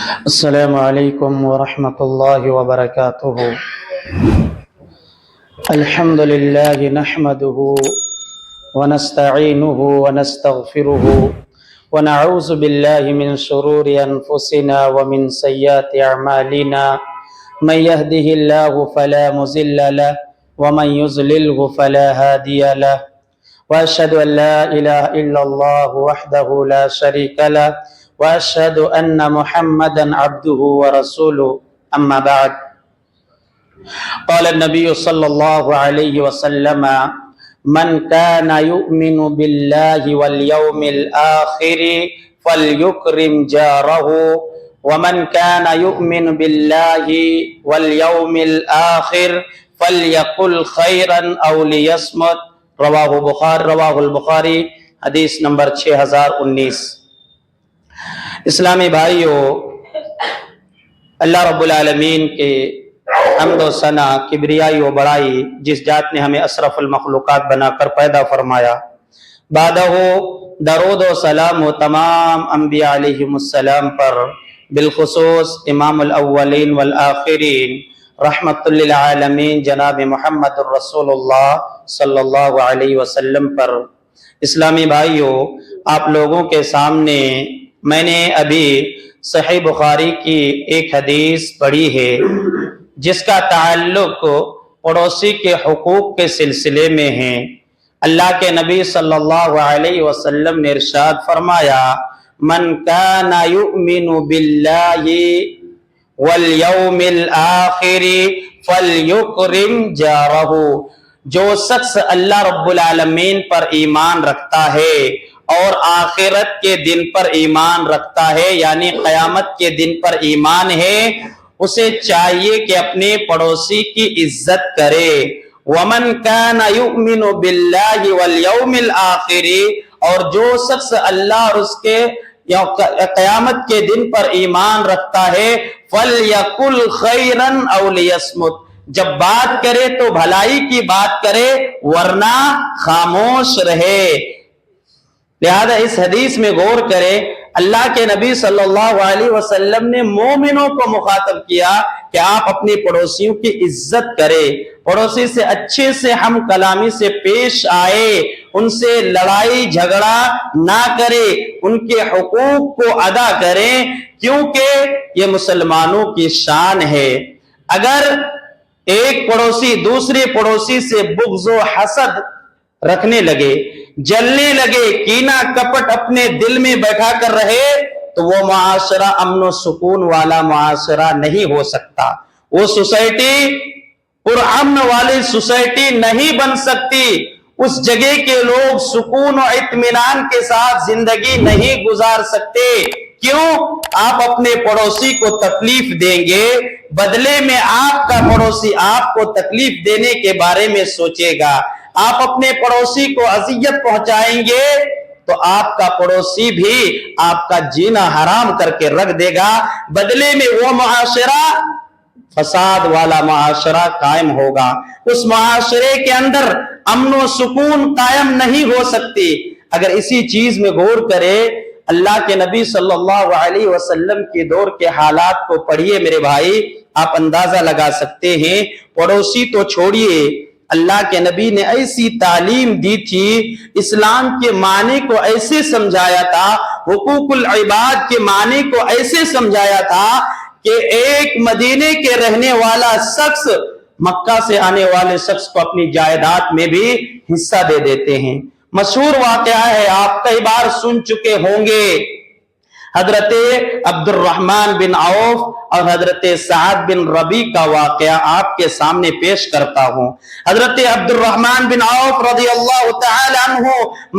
السلام عليكم ورحمة الله وبركاته. الحمد لله نحمده ونستعينه ونستغفره ونعوذ بالله من شرور أنفسنا ومن سيئات أعمالنا. من يهده الله فلا مضل له ومن يضلله فلا هادي له. وأشهد أن لا إله إلا الله وحده لا شريك له وأشهد أن محمدا عبده ورسوله. أما بعد، قال النبي صلى الله عليه وسلم: من كان يؤمن بالله واليوم الآخر فليكرم جاره ومن كان يؤمن بالله واليوم الآخر فليقل خيرا أو ليصمت. رواہ البخاری، حدیث نمبر 6019۔ اسلامی بھائیو، اللہ رب العالمین کے حمد و ثنا، کبریائی و بڑائی، جس ذات نے ہمیں اشرف المخلوقات بنا کر پیدا فرمایا، بعدہ درود و سلام و تمام انبیاء علیہم السلام پر، بالخصوص امام الاولین والآخرین رحمت للعالمین جناب محمد الرسول اللہ صلی اللہ علیہ وسلم پر۔ اسلامی بھائیو، آپ لوگوں کے سامنے میں نے ابھی صحیح بخاری کی ایک حدیث پڑھی ہے جس کا تعلق پڑوسی کے حقوق کے سلسلے میں ہے۔ اللہ کے نبی صلی اللہ علیہ وسلم نے ارشاد فرمایا: من کان یؤمن باللہ والیوم الآخر فلیکرم جارہ۔ جو شخص اللہ رب العالمین پر ایمان رکھتا ہے اور آخرت کے دن پر ایمان رکھتا ہے، یعنی قیامت کے دن پر ایمان ہے، اسے چاہیے کہ اپنے پڑوسی کی عزت کرے۔ وَمَنْ كَانَ يُؤْمِنُ بِاللَّهِ وَالْيَوْمِ الْآخِرِ، اور جو شخص اللہ اور اس کے قیامت کے دن پر ایمان رکھتا ہے، فَلْيَقُلْ خَيْرًا أَوْ لِيَصْمُتْ، جب بات کرے تو بھلائی کی بات کرے ورنہ خاموش رہے۔ لہذا اس حدیث میں غور کرے، اللہ کے نبی صلی اللہ علیہ وسلم نے مومنوں کو مخاطب کیا کہ آپ اپنے پڑوسیوں کی عزت کریں، پڑوسی سے اچھے سے ہم کلامی سے پیش آئے، ان سے لڑائی جھگڑا نہ کرے، ان کے حقوق کو ادا کریں، کیونکہ یہ مسلمانوں کی شان ہے۔ اگر ایک پڑوسی دوسرے پڑوسی سے بغض و حسد رکھنے لگے، جلنے لگے، کینہ کپٹ اپنے دل میں بیٹھا کر رہے، تو وہ معاشرہ امن و سکون والا معاشرہ نہیں ہو سکتا، وہ سوسائٹی پرامن والی سوسائٹی نہیں بن سکتی، اس جگہ کے لوگ سکون و اطمینان کے ساتھ زندگی نہیں گزار سکتے۔ کیوں؟ آپ اپنے پڑوسی کو تکلیف دیں گے، بدلے میں آپ کا پڑوسی آپ کو تکلیف دینے کے بارے میں سوچے گا، آپ اپنے پڑوسی کو اذیت پہنچائیں گے تو آپ کا پڑوسی بھی آپ کا جینا حرام کر کے رکھ دے گا، بدلے میں وہ معاشرہ فساد والا معاشرہ قائم ہوگا، اس معاشرے کے اندر امن و سکون قائم نہیں ہو سکتی۔ اگر اسی چیز میں غور کرے، اللہ کے نبی صلی اللہ علیہ وسلم کے دور کے حالات کو پڑھیے میرے بھائی، آپ اندازہ لگا سکتے ہیں۔ پڑوسی تو چھوڑیے، اللہ کے نبی نے ایسی تعلیم دی تھی، اسلام کے معنی کو ایسے سمجھایا تھا، حقوق العباد کے معنی کو ایسے سمجھایا تھا کہ ایک مدینے کے رہنے والا شخص مکہ سے آنے والے شخص کو اپنی جائیداد میں بھی حصہ دے دیتے ہیں۔ مشہور واقعہ ہے، آپ کئی بار سن چکے ہوں گے، حضرت عبد الرحمن بن عوف اور حضرت سعد بن ربی کا واقعہ آپ کے سامنے پیش کرتا ہوں۔ حضرت عبد الرحمن بن عوف رضی اللہ تعالی عنہ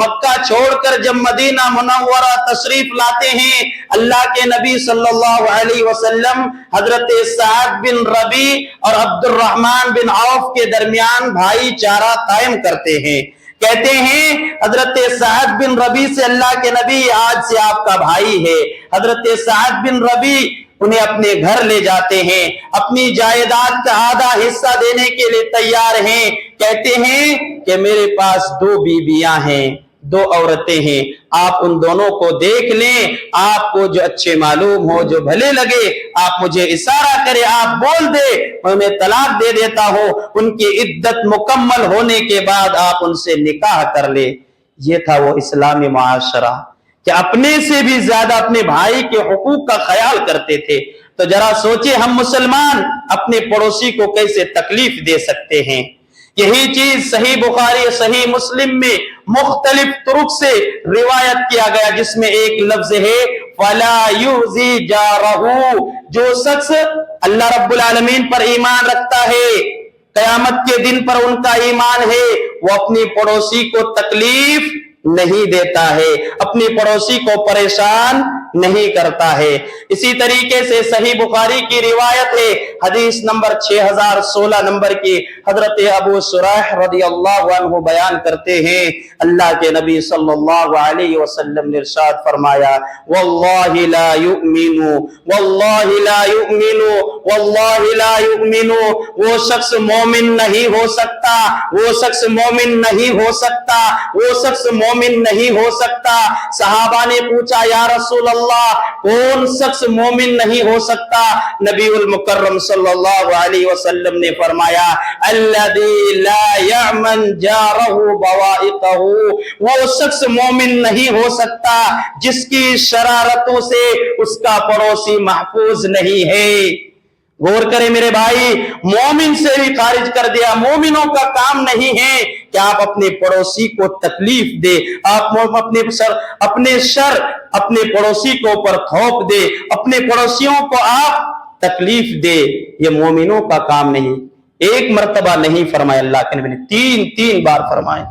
مکہ چھوڑ کر جب مدینہ منورہ تشریف لاتے ہیں، اللہ کے نبی صلی اللہ علیہ وسلم حضرت سعد بن ربی اور عبد الرحمن بن عوف کے درمیان بھائی چارہ قائم کرتے ہیں۔ کہتے ہیں حضرت سعد بن ربی سے، اللہ کے نبی آج سے آپ کا بھائی ہے۔ حضرت سعد بن ربی انہیں اپنے گھر لے جاتے ہیں، اپنی جائیداد کا آدھا حصہ دینے کے لیے تیار ہیں۔ کہتے ہیں کہ میرے پاس 2 بیویاں ہیں، دو عورتیں ہیں، آپ ان دونوں کو دیکھ لیں، آپ کو جو اچھے معلوم ہو، جو بھلے لگے، آپ مجھے اشارہ کرے، آپ بول دے، میں طلاق دے دیتا ہوں، ان کی عدت مکمل ہونے کے بعد آپ ان سے نکاح کر لے۔ یہ تھا وہ اسلامی معاشرہ کہ اپنے سے بھی زیادہ اپنے بھائی کے حقوق کا خیال کرتے تھے۔ تو ذرا سوچے ہم مسلمان اپنے پڑوسی کو کیسے تکلیف دے سکتے ہیں۔ یہی چیز صحیح بخاری صحیح مسلم میں مختلف طرق سے روایت کیا گیا، جس میں ایک لفظ ہے فَلَا يُؤْذِي جَارَهُ، جو شخص اللہ رب العالمین پر ایمان رکھتا ہے، قیامت کے دن پر ان کا ایمان ہے، وہ اپنی پڑوسی کو تکلیف نہیں دیتا ہے، اپنی پڑوسی کو پریشان نہیں کرتا ہے۔ اسی طریقے سے صحیح بخاری کی روایت ہے، حدیث نمبر 6016 نمبر کی، حضرت ابو شریح رضی اللہ عنہ بیان کرتے ہیں، اللہ کے نبی صلی اللہ علیہ وسلم نے ارشاد فرمایا واللہ لا یؤمن، واللہ لا یؤمن، واللہ لا یؤمن، وہ شخص مومن نہیں ہو سکتا، وہ شخص مومن نہیں ہو سکتا، وہ شخص مومن نہیں ہو سکتا۔ صحابہ نے پوچھا یا رسول اللہ کون شخص مومن نہیں ہو سکتا؟ نبی المکرم صلی اللہ علیہ وسلم نے فرمایا الذی لا یأمن جارہ بوائقہ، وہ شخص مومن نہیں ہو سکتا جس کی شرارتوں سے اس کا پڑوسی محفوظ نہیں ہے۔ غور کریں میرے بھائی، مومن سے بھی خارج کر دیا۔ مومنوں کا کام نہیں ہے کہ آپ اپنے پڑوسی کو تکلیف دے، آپ اپنے شر اپنے پڑوسی کو اوپر تھوپ دے، اپنے پڑوسیوں کو آپ تکلیف دے، یہ مومنوں کا کام نہیں۔ ایک مرتبہ نہیں فرمایا اللہ کے نبی نے، تین بار فرمائے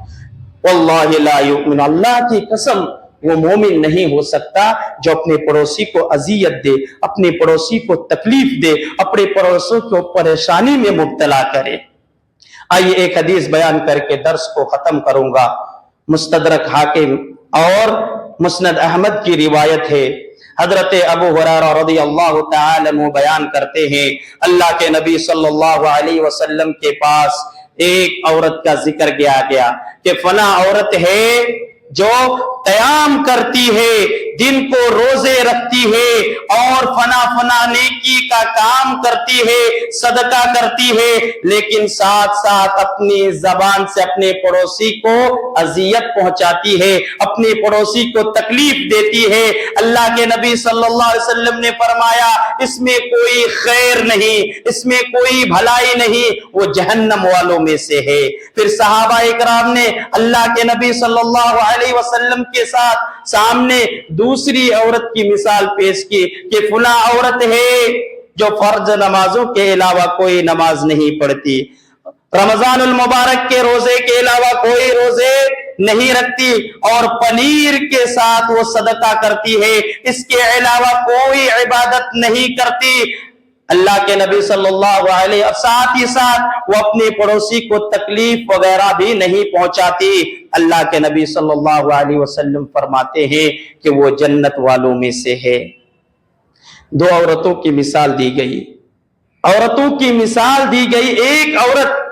واللہ لا یؤمن، اللہ کی قسم وہ مومن نہیں ہو سکتا جو اپنے پڑوسی کو اذیت دے، اپنے پڑوسی کو تکلیف دے، اپنے پڑوسوں کو پریشانی میں مبتلا کرے۔ آئیے ایک حدیث بیان کر کے درس کو ختم کروں گا۔ مستدرک حاکم اور مسند احمد کی روایت ہے، حضرت ابو ہریرہ رضی اللہ تعالی عنہ بیان کرتے ہیں اللہ کے نبی صلی اللہ علیہ وسلم کے پاس ایک عورت کا ذکر کیا گیا کہ فلاں عورت ہے جو قیام کرتی ہے، دن کو روزے رکھتی ہے اور فنا نیکی کا کام کرتی ہے، صدقہ کرتی ہے، لیکن ساتھ ساتھ اپنی زبان سے اپنے پڑوسی کو اذیت پہنچاتی ہے، اپنے پڑوسی کو تکلیف دیتی ہے۔ اللہ کے نبی صلی اللہ علیہ وسلم نے فرمایا اس میں کوئی خیر نہیں، اس میں کوئی بھلائی نہیں، وہ جہنم والوں میں سے ہے۔ پھر صحابہ اکرام نے اللہ کے نبی صلی اللہ علیہ وسلم کے سامنے دوسری عورت کی مثال پیش کی کہ فلاں عورت ہے جو فرض نمازوں کے علاوہ کوئی نماز نہیں پڑھتی، رمضان المبارک کے روزے کے علاوہ کوئی روزے نہیں رکھتی، اور پنیر کے ساتھ وہ صدقہ کرتی ہے، اس کے علاوہ کوئی عبادت نہیں کرتی۔ اللہ کے نبی صلی اللہ علیہ اور ساتھ ہی ساتھ وہ اپنے پڑوسی کو تکلیف وغیرہ بھی نہیں پہنچاتی۔ اللہ کے نبی صلی اللہ علیہ وسلم فرماتے ہیں کہ وہ جنت والوں میں سے ہے۔ دو عورتوں کی مثال دی گئی، عورتوں کی مثال دی گئی، ایک عورت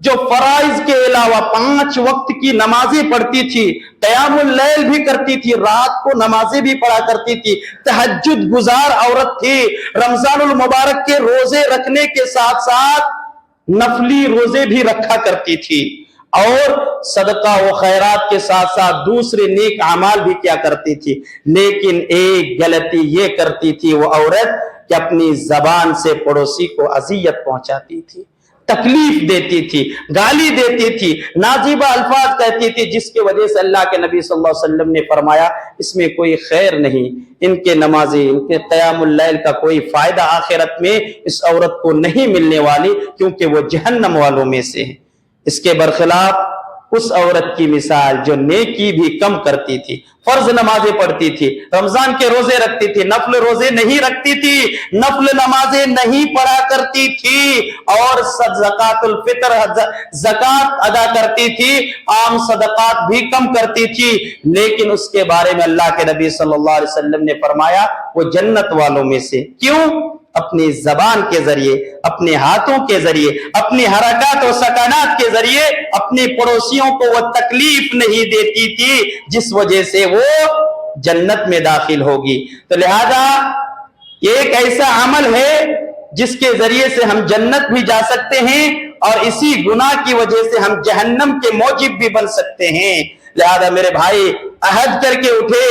جو فرائض کے علاوہ 5 وقت کی نمازیں پڑھتی تھی، قیام اللیل بھی کرتی تھی، رات کو نمازیں بھی پڑھا کرتی تھی، تہجد گزار عورت تھی، رمضان المبارک کے روزے رکھنے کے ساتھ ساتھ نفلی روزے بھی رکھا کرتی تھی، اور صدقہ و خیرات کے ساتھ ساتھ دوسرے نیک اعمال بھی کیا کرتی تھی۔ لیکن ایک غلطی یہ کرتی تھی وہ عورت کہ اپنی زبان سے پڑوسی کو اذیت پہنچاتی تھی، تکلیف دیتی تھی، گالی دیتی تھی، نازیبہ الفاظ کہتی تھی، جس کی وجہ سے اللہ کے نبی صلی اللہ علیہ وسلم نے فرمایا اس میں کوئی خیر نہیں، ان کے نمازیں، ان کے قیام اللیل کا کوئی فائدہ آخرت میں اس عورت کو نہیں ملنے والی، کیونکہ وہ جہنم والوں میں سے ہے۔ اس کے برخلاف اس عورت کی مثال جو نیکی بھی کم کرتی تھی، فرض نمازیں پڑھتی تھی، رمضان کے روزے رکھتی تھی، نفل روزے نہیں رکھتی تھی، نفل نمازیں نہیں پڑھا کرتی تھی، اور زکات الفطر زکات ادا کرتی تھی، عام صدقات بھی کم کرتی تھی، لیکن اس کے بارے میں اللہ کے نبی صلی اللہ علیہ وسلم نے فرمایا وہ جنت والوں میں سے۔ کیوں؟ اپنی زبان کے ذریعے، اپنے ہاتھوں کے ذریعے، اپنی حرکات و سکنات کے ذریعے اپنے پڑوسیوں کو وہ تکلیف نہیں دیتی تھی جس وجہ سے وہ جنت میں داخل ہوگی۔ تو لہذا یہ ایک ایسا عمل ہے جس کے ذریعے سے ہم جنت بھی جا سکتے ہیں اور اسی گناہ کی وجہ سے ہم جہنم کے موجب بھی بن سکتے ہیں۔ لہذا میرے بھائی عہد کر کے اٹھے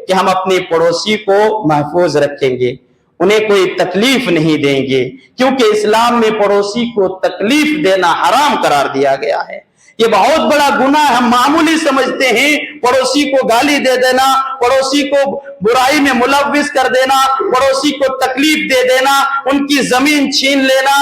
کہ ہم اپنے پڑوسی کو محفوظ رکھیں گے، انہیں کوئی تکلیف نہیں دیں گے، کیونکہ اسلام میں پڑوسی کو تکلیف دینا حرام قرار دیا گیا ہے۔ یہ بہت بڑا گناہ ہم معمولی سمجھتے ہیں، پڑوسی کو گالی دے دینا، پڑوسی کو برائی میں ملوث کر دینا، پڑوسی کو تکلیف دے دینا، ان کی زمین چھین لینا،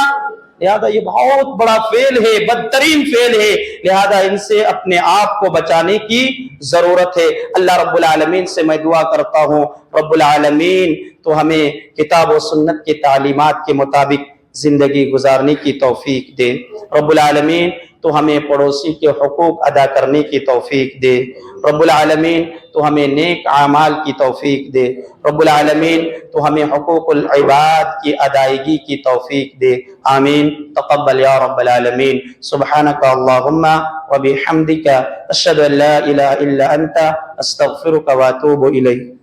لہذا یہ بہت بڑا فعل ہے، بدترین فعل ہے۔ لہذا ان سے اپنے آپ کو بچانے کی ضرورت ہے۔ اللہ رب العالمین سے میں دعا کرتا ہوں، رب العالمین تو ہمیں کتاب و سنت کی تعلیمات کے مطابق زندگی گزارنے کی توفیق دے۔ رب العالمین تو ہمیں پڑوسی کے حقوق ادا کرنے کی توفیق دے۔ رب العالمین تو ہمیں نیک اعمال کی توفیق دے۔ رب العالمین تو ہمیں حقوق العباد کی ادائیگی کی توفیق دے۔ آمین۔ تقبل یا رب العالمین۔ سبحانک اللہم وبحمدک اشہد ان لا الہ الا انت استغفرک واتوب الیک۔